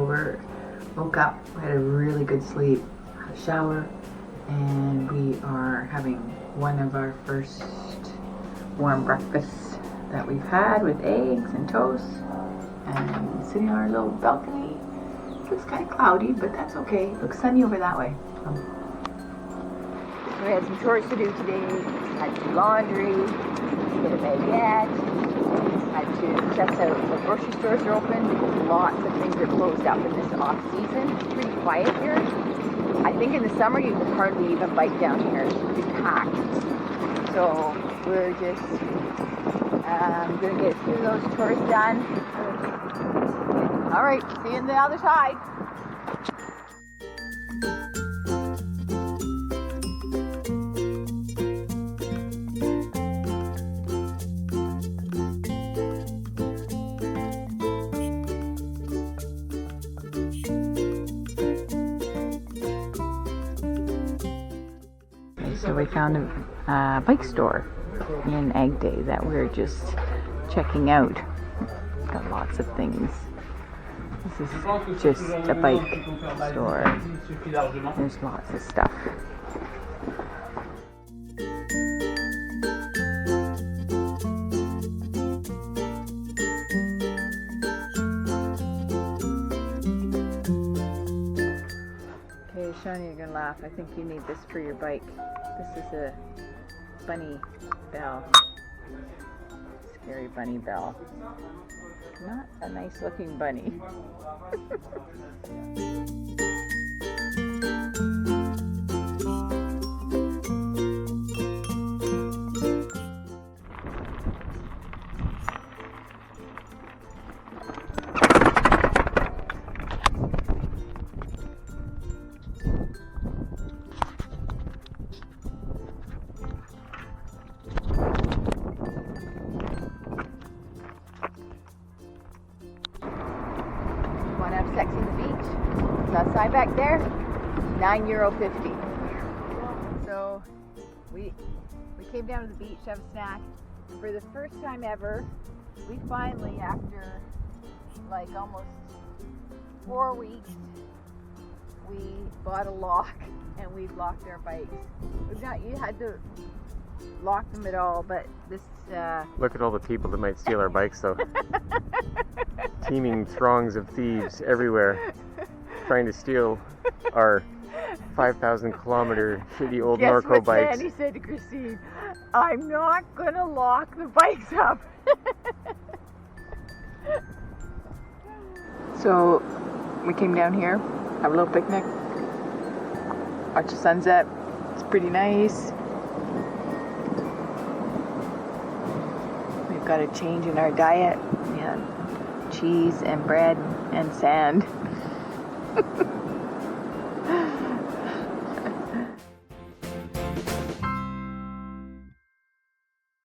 over, woke up, we had a really good sleep, had a shower, and we are having one of our first warm breakfasts that we've had with eggs and toast, and sitting on our little balcony. It looks kind of cloudy, but that's okay. It looks sunny over that way. We had some chores to do today. Had to do laundry, get a baguette, had to test out the grocery stores are open. Lots of things are closed up in this off season. It's pretty quiet here. I think in the summer you can hardly even bike down here. It's pretty packed. So we're just going to get a few of those chores done. All right, see you on the other side. So we found a bike store in Ag Day that we're just checking out. Got lots of things. This is just a bike store. There's lots of stuff. Okay, Shawnee, you're gonna laugh. I think you need this for your bike. This is a bunny bell. Scary bunny bell. Not a nice looking bunny. Sexy the beach. It's outside back there. €9.50. So we came down to the beach to have a snack. For the first time ever, we finally, after like almost 4 weeks, we bought a lock and we've locked our bikes. We've not you had to lock them at all, but this look at all the people that might steal our bikes though. Teeming throngs of thieves everywhere trying to steal our 5,000 kilometer shitty old Norco bikes. Sandy said to Christine, I'm not gonna lock the bikes up. So we came down here, have a little picnic, watch the sunset. It's pretty nice. We've got a change in our diet. Yeah. Cheese and bread and sand.